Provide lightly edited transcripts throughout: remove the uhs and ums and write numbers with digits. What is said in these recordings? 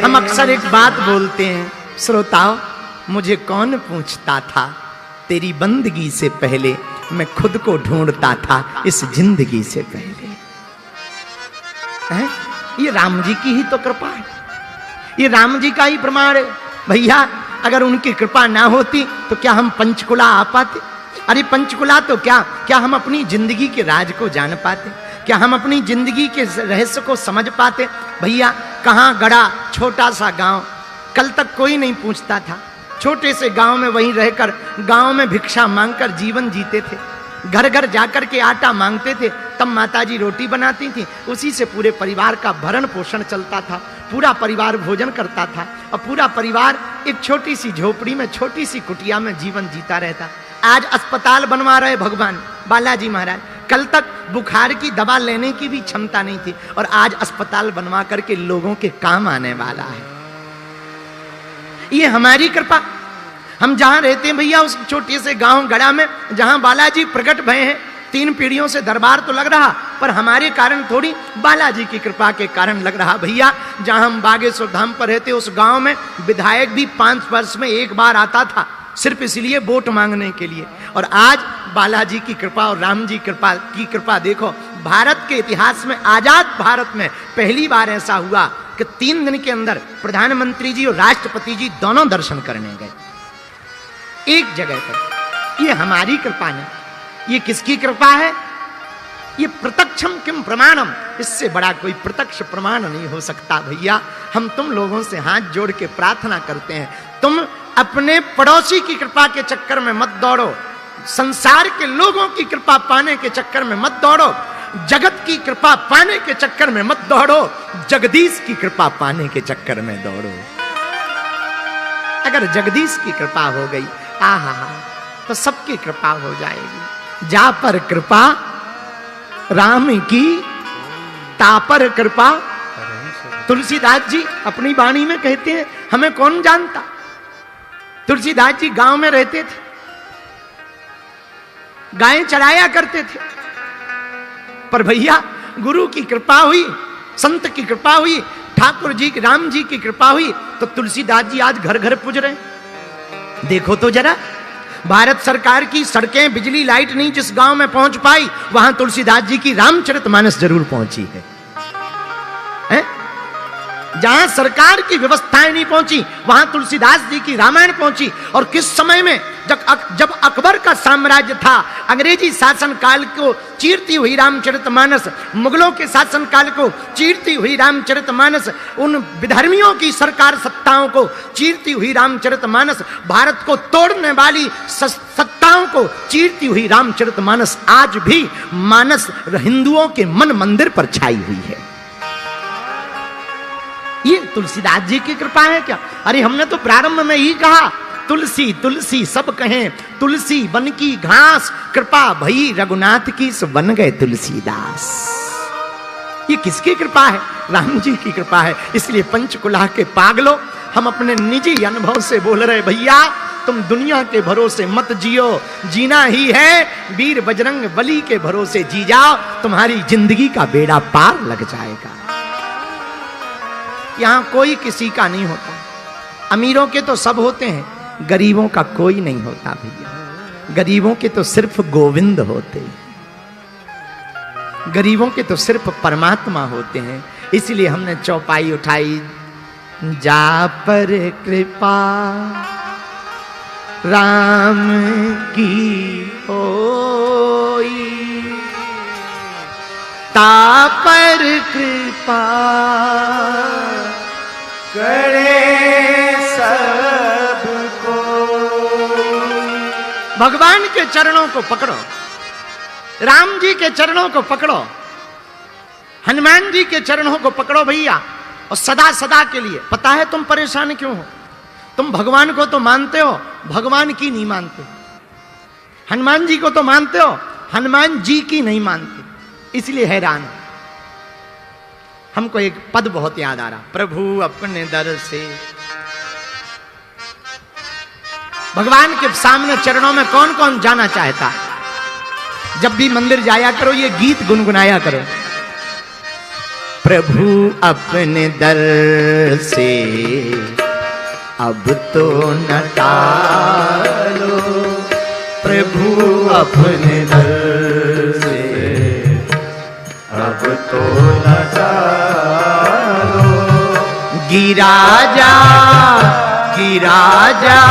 हम अक्सर एक बात बोलते हैं, श्रोताओ, मुझे कौन पूछता था, तेरी बंदगी से पहले मैं खुद को ढूंढता था इस जिंदगी से पहले। है? ये राम जी की ही तो कृपा है, ये राम जी का ही प्रमाण है भैया। अगर उनकी कृपा ना होती तो क्या हम पंचकुला आ पाते? अरे पंचकुला तो क्या हम अपनी जिंदगी के राज को जान पाते? क्या हम अपनी जिंदगी के रहस्य को समझ पाते? भैया कहाँ गड़ा छोटा सा गांव, कल तक कोई नहीं पूछता था। छोटे से गांव में वहीं रहकर गांव में भिक्षा मांगकर जीवन जीते थे। घर घर जाकर के आटा मांगते थे, तब माताजी रोटी बनाती थी, उसी से पूरे परिवार का भरण पोषण चलता था। पूरा परिवार भोजन करता था और पूरा परिवार एक छोटी सी झोपड़ी में, छोटी सी कुटिया में जीवन जीता रहता। आज अस्पताल बनवा रहे भगवान बालाजी महाराज, कल तक बुखार की दवा लेने की भी क्षमता नहीं थी और आज अस्पताल बनवा करके लोगों के काम आने वाला है। ये हमारी कृपा। हम जहां रहते हैं भैया, उस छोटे से गांव गड़ा में जहां बालाजी प्रकट भय हैं, 3 पीढ़ियों से दरबार तो लग रहा, पर हमारे कारण थोड़ी, बालाजी की कृपा के कारण लग रहा। भैया जहां हम बागेश्वर धाम पर रहते, उस गांव में विधायक भी 5 वर्ष में एक बार आता था, सिर्फ इसलिए वोट मांगने के लिए। और आज बालाजी की कृपा और राम जी की कृपा देखो, भारत के इतिहास में, आजाद भारत में पहली बार ऐसा हुआ कि 3 दिन के अंदर प्रधानमंत्री जी और राष्ट्रपति जी दोनों दर्शन करने गए एक जगह पर। ये हमारी कृपा नहीं, ये किसकी कृपा है? ये प्रत्यक्षम किम प्रमाणम, इससे बड़ा कोई प्रत्यक्ष प्रमाण नहीं हो सकता। भैया हम तुम लोगों से हाथ जोड़ के प्रार्थना करते हैं, तुम अपने पड़ोसी की कृपा के चक्कर में मत दौड़ो, संसार के लोगों की कृपा पाने के चक्कर में मत दौड़ो, जगत की कृपा पाने के चक्कर में मत दौड़ो, जगदीश की कृपा पाने के चक्कर में दौड़ो। अगर जगदीश की कृपा हो गई, आहा, तो सबकी कृपा हो जाएगी। जा पर कृपा राम की, ता पर कृपा। तुलसीदास जी अपनी वाणी में कहते हैं, हमें कौन जानता। तुलसीदास जी गांव में रहते थे, गायें चराया करते थे, पर भैया गुरु की कृपा हुई, संत की कृपा हुई, ठाकुर जी की, राम जी की कृपा हुई, तो तुलसीदास जी आज घर घर पूज रहे हैं। देखो तो जरा, भारत सरकार की सड़कें, बिजली, लाइट नहीं जिस गांव में पहुंच पाई, वहां तुलसीदास जी की रामचरितमानस जरूर पहुंची है। जहां सरकार की व्यवस्थाएं नहीं पहुंची, वहां तुलसीदास जी की रामायण पहुंची। और किस समय में, जब अकबर का साम्राज्य था, अंग्रेजी शासन काल को चीरती हुई रामचरितमानस, मुगलों के शासन काल को चीरती हुई रामचरितमानस, उन विधर्मियों की सरकार सत्ताओं को चीरती हुई रामचरितमानस, भारत को तोड़ने वाली सत्ताओं को चीरती हुई रामचरितमानस आज भी मानस हिंदुओं के मन मंदिर पर छाई हुई है। ये तुलसीदास जी की कृपा है क्या? अरे हमने तो प्रारंभ में ही कहा, तुलसी तुलसी सब कहें, तुलसी बन की घास, कृपा भई रघुनाथ की, सो बन गए तुलसीदास। ये किसकी कृपा है? राम जी की कृपा है। इसलिए पंचकुला के पागलों, हम अपने निजी अनुभव से बोल रहे, भैया तुम दुनिया के भरोसे मत जियो, जीना ही है वीर बजरंग बली के भरोसे जी जाओ, तुम्हारी जिंदगी का बेड़ा पार लग जाएगा। यहां कोई किसी का नहीं होता, अमीरों के तो सब होते हैं, गरीबों का कोई नहीं होता भैया। गरीबों के तो सिर्फ गोविंद होते हैं, गरीबों के तो सिर्फ परमात्मा होते हैं। इसलिए हमने चौपाई उठाई, जा पर कृपा राम की होई, ता पर कृपा करे सबको। भगवान के चरणों को पकड़ो, राम जी के चरणों को पकड़ो, हनुमान जी के चरणों को पकड़ो भैया, और सदा सदा के लिए। पता है तुम परेशान क्यों हो? तुम भगवान को तो मानते हो, भगवान की नहीं मानते। हनुमान जी को तो मानते हो, हनुमान जी की नहीं मानते, इसलिए हैरान हो। हमको एक पद बहुत याद आ रहा, प्रभु अपने दर से। भगवान के सामने चरणों में कौन कौन जाना चाहता है? जब भी मंदिर जाया करो, ये गीत गुनगुनाया करो, प्रभु अपने दर से अब तो न टालो, प्रभु अपने दर से अब तो न टालो। गिरा जा गिरा जा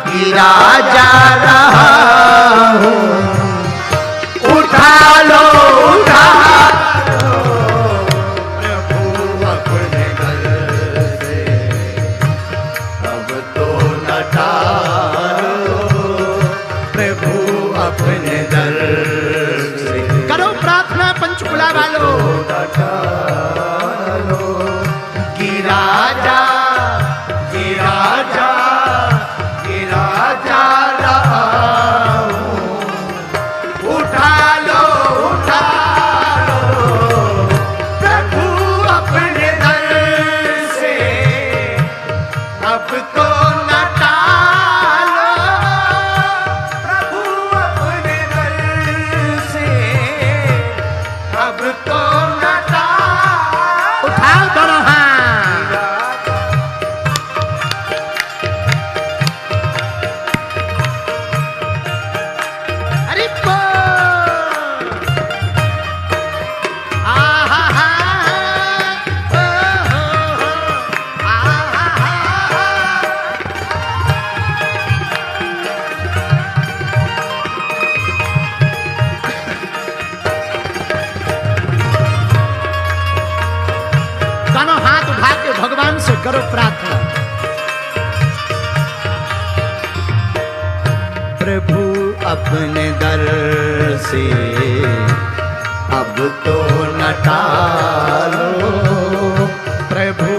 गिरा जा रहा हूँ, उठा लो उठा लो, प्रभु अपने दर से अब तो न टालो, प्रभु अपने दर से। करो प्रार्थना पंचकुला वालों, गिरा जा गिरा जा गिरा जा रहा हूँ, उठा लो प्रभु अपने दर से अब तो न टालो, प्रभु अपने दर से अब तो न टालो। उठाओ दोनों हाथ। दोनों हाथ उठा के भगवान से करो प्रार्थना। प्रभु अपने दर से अब तो न टालो, प्रभु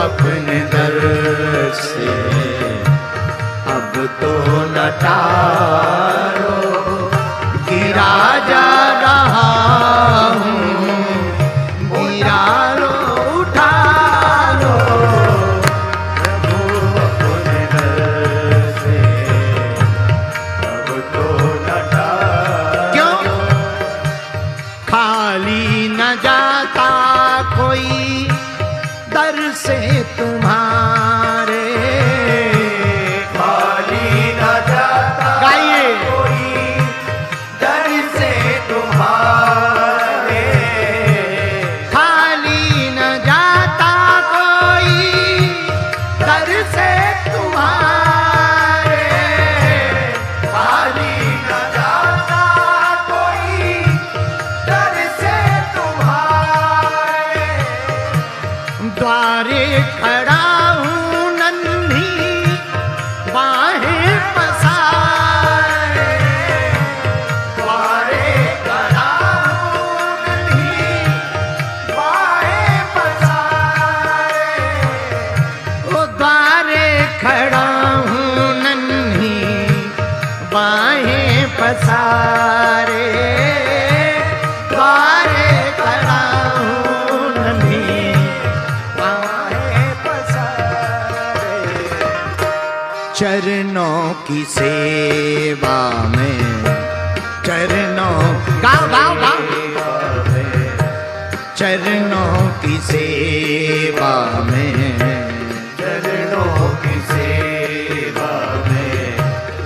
अपने दर से अब तो न टालो। गिरा जा रहा हूँ, गिरा लो उठा लो, प्रभु अपने दर से अब तो न टालो। क्यों खाली न जाता कोई दर से तुम्हारे, खाली न जाता गाइए कोई दर से तुम्हारे, खाली न जाता कोई दर से तुम्हारे, खाली न जाता कोई दर से तुम्हारे। द्वारे खड़ा हूँ नन्ही बाहें पसारे, द्वारे खड़ा हूँ नन्ही बाहें पसारे, ओ द्वारे खड़ा हूँ नन्ही बाहें पसारे, द्वारे खड़ा हूँ नन्ही बाहें पसारे। चरणों की सेवा में, चरणों गाओ गाओ गाओ, चरणों की सेवा में, चरणों की सेवा में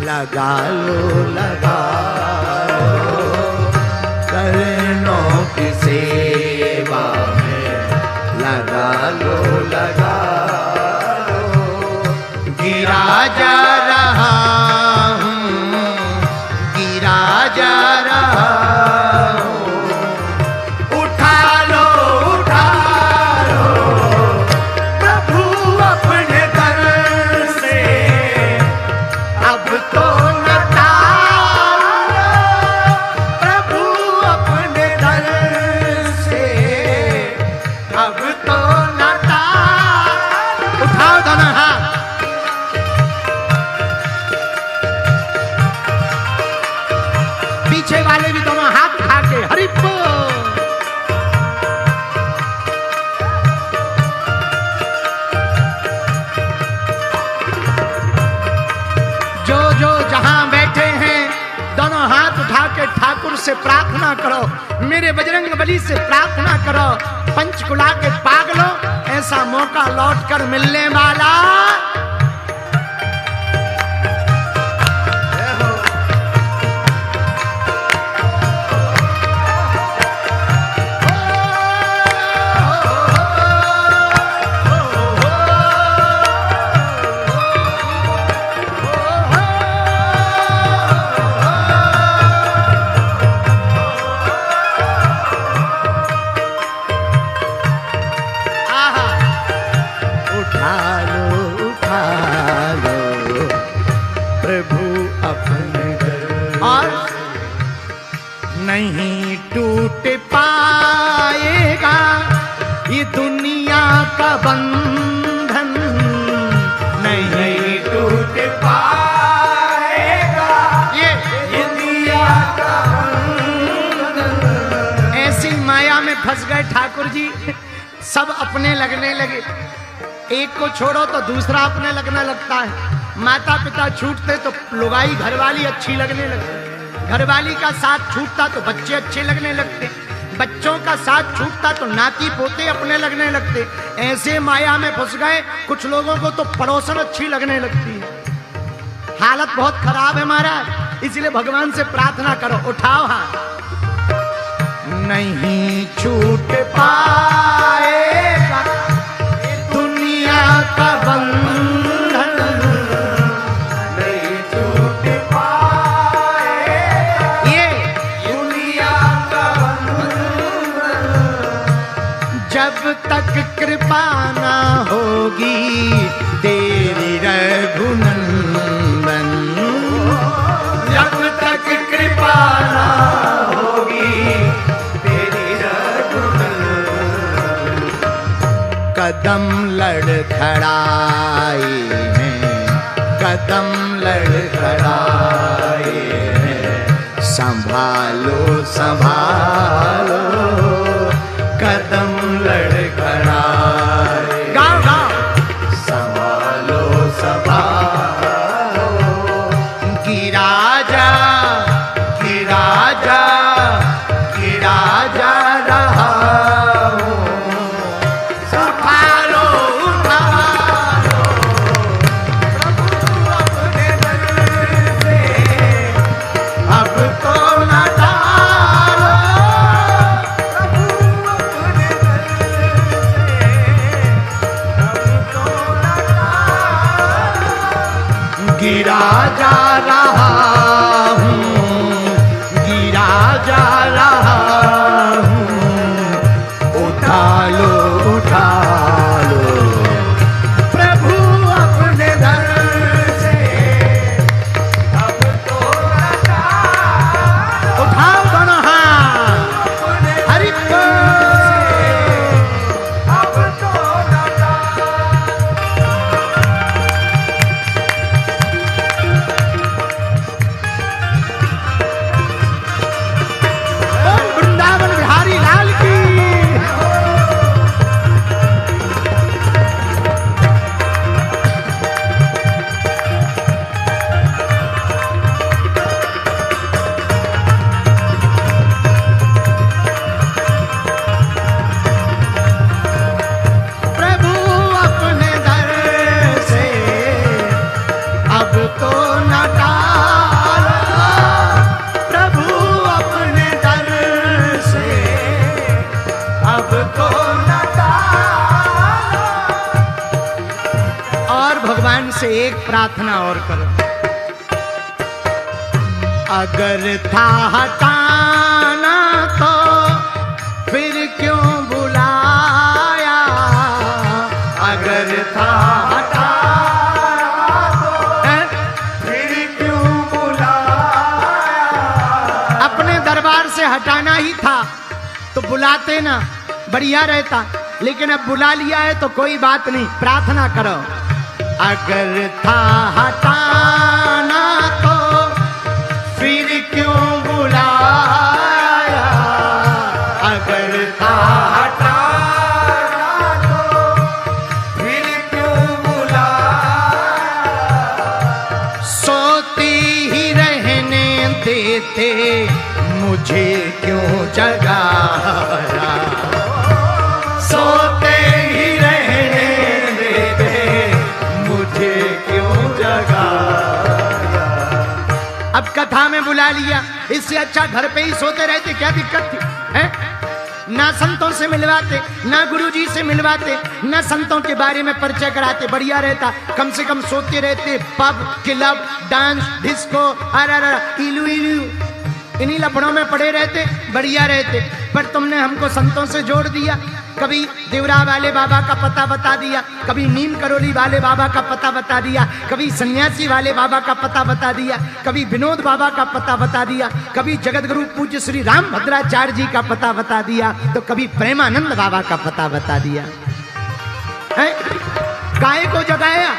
लगा लो लगा लो, चरणों की सेवा में लगा लो लगा लो। गिरा जा रहा हूँ, गिरा जा रहा हूँ, उठा लो प्रभु अपने दर से अब तो न टालो, प्रभु अपने दर से अब तो न टालो। उठाओ दोनों हाथ। पीछे वाले भी दोनों हाथ उठा के हरि बोल। जो जो जहां बैठे हैं दोनों हाथ उठा के ठाकुर से प्रार्थना करो, मेरे बजरंग बली से प्रार्थना करो पंचकुला के पागलों, ऐसा मौका लौट कर मिलने वाला नहीं टूट पाएगा ये दुनिया का बंधन, नहीं टूट पाएगा ये दुनिया का बंधन। ऐसी माया में फंस गए ठाकुर जी, सब अपने लगने लगे। एक को छोड़ो तो दूसरा अपने लगने लगता है। माता पिता छूटते तो लुगाई घरवाली अच्छी लगने लगती, घरवाली का साथ छूटता तो बच्चे अच्छे लगने लगते, बच्चों का साथ छूटता तो नाती पोते अपने लगने लगते। ऐसे माया में फंस गए। कुछ लोगों को तो पड़ोसन अच्छी लगने लगती है। हालत बहुत खराब है महाराज, इसलिए भगवान से प्रार्थना करो, उठाओ हाथ। नहीं छूट पाएगा दुनिया का बंधन, जब तक कृपा ना होगी तेरी रघुनंदन, जब तक कृपा ना होगी तेरी रघुनंदन। कदम लड़खड़ाए हैं, कदम लड़खड़ाए हैं, संभालो संभालो कदम लड़खड़ाए, गाओ गाओ, संभालो संभालो, गिरा जा गिरा जा गिरा जा रहा हूँ, संभालो संभालो प्रभु अपने दर से अब तो न गिरा जा रहा हूँ, गिरा जा रहा हूँ, उठा लो प्रभु अपने दर से अब तो उठाओ दोनों हाथ, हरि अब तो से एक प्रार्थना और करो। अगर था हटाना तो फिर क्यों बुलाया, अगर था हटाना तो फिर क्यों बुलाया। अपने दरबार से हटाना ही था तो बुलाते ना, बढ़िया रहता, लेकिन अब बुला लिया है तो कोई बात नहीं, प्रार्थना करो। अगर था हटाना तो फिर क्यों बुलाया, अगर था हटाना तो फिर क्यों बुलाया। सोती ही रहने देते मुझे क्यों जगाया, लिया, इससे अच्छा घर पे ही सोते रहते, क्या दिक्कत थी? है? ना संतों से मिलवाते, ना गुरुजी से मिलवाते, ना संतों के बारे में परिचय कराते, बढ़िया रहता। कम से कम सोते रहते, पब, क्लब, डांस, डिस्को, अरे इलू इलू, इन्हीं लफड़ों में पड़े रहते, बढ़िया रहते। पर तुमने हमको संतों से जोड़ दिया। कभी देवरा वाले बाबा का पता बता दिया, कभी नीम करोली वाले बाबा का पता बता दिया, कभी सन्यासी वाले बाबा का पता बता दिया, कभी विनोद बाबा का पता बता दिया, कभी जगत गुरु पूज्य श्री राम भद्राचार्य जी का पता बता दिया, तो कभी प्रेमानंद बाबा का पता बता दिया। गाय को जगाया,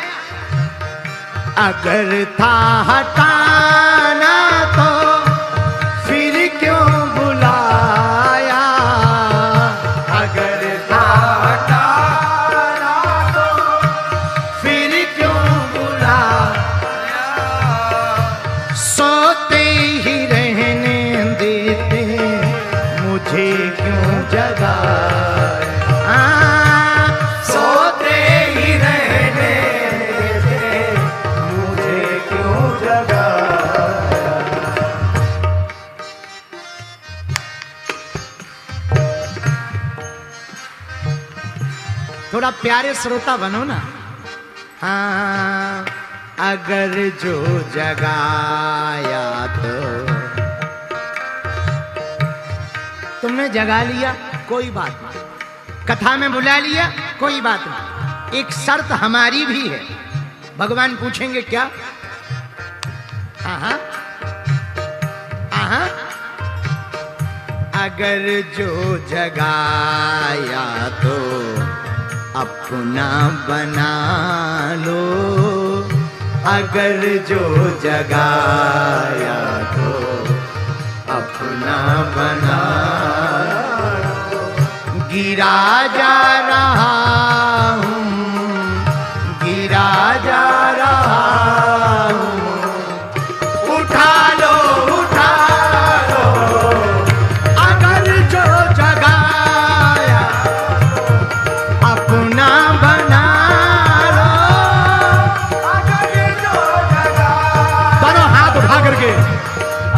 अगर था हटाना तो फिर क्यों बुलाया, अगर था हटाना तो फिर क्यों बुलाया, सोते ही रहने देते मुझे क्यों जगाया, सोते ही रहने देते मुझे क्यों जगाया। थोड़ा प्यारे श्रोता बनो ना। हाँ, अगर जो जगाया तो तुमने जगा लिया, कोई बात नहीं, कथा में बुला लिया, कोई बात नहीं। एक शर्त हमारी भी है। भगवान पूछेंगे क्या? हाँ, अगर जो जगाया तो अपना बना लो, अगर जो जगाया तो अपना बना लो। गिरा जा रहा हूँ, गिरा जा रहा हूँ, उठा लो, उठा लो, अगर जो जगाया अपना बना लो, अगर जो जगाया, दोनों हाथ उठा करके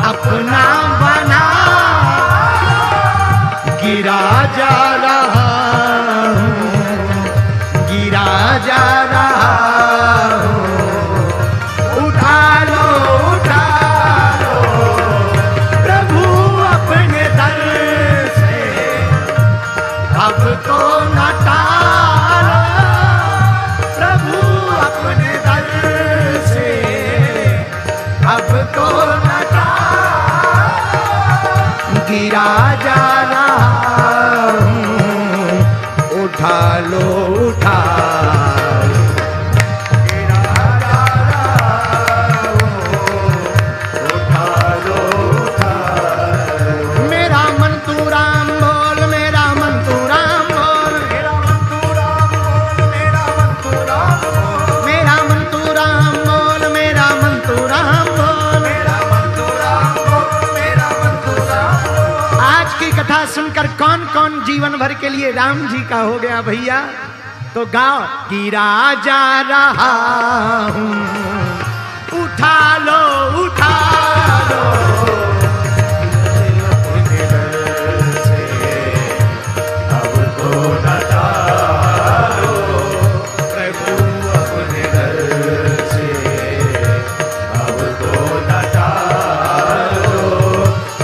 अपना बना, गिरा जा रहा हूँ, गिरा जा रहा हूँ, उठा लो, उठा लो, प्रभु अपने दर से अब तो न टालो, प्रभु अपने दर से अब तो न टालो, गिरा जा रहा हूँ, उठा लो, उठा लो, गिरा जा रहा हूँ, उठा लो, उठा लो। मेरा मन तू राम बोल, मेरा मन तू राम बोल, मेरा मन तू राम बोल, मेरा मन तू राम बोल, मेरा मन तू राम बोल, मेरा मन तू राम बोल, मेरा मन तू राम बोल, मेरा मन तू राम बोल। आज की कथा सुनकर कौन कौन जीवन भर के लिए राम जी का हो गया भैया? तो गाओ, गिरा जा रहा हूँ, उठा लो, उठा लो, अपने दर से अब तो न टालो, प्रभु अपने दर से अब तो न टालो,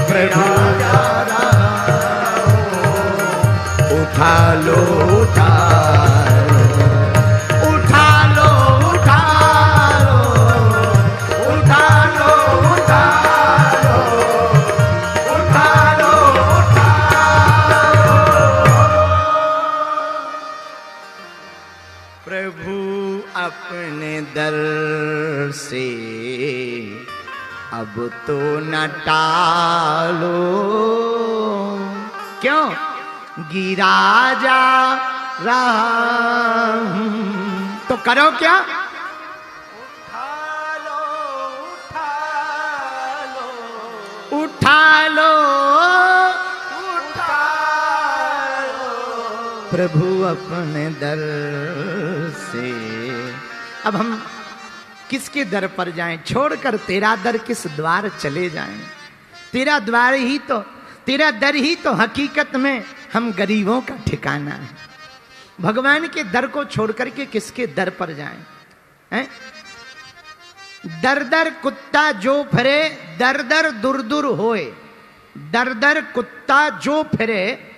प्रभु जा रहा हूँ, उठा लो, उठा लो, उठा लो, उठा लो, उठा लो, उठा लो, उठा लो, उठा लो। प्रभु अपने दर से अब तो न टालो, क्यों? गिरा जा रहा हूँ, तो करो क्या? उठा लो, उठा लो, उठा लो, उठा लो, प्रभु अपने दर से। अब हम किसके दर पर जाएं? छोड़कर तेरा दर किस द्वार चले जाएं? तेरा द्वार ही तो, तेरा दर ही तो हकीकत में हम गरीबों का ठिकाना है। भगवान के दर को छोड़ करके किसके दर पर जाएं? हैं? दर दर कुत्ता जो फिरे दर दर दूर दूर होए, दर दर कुत्ता जो फिरे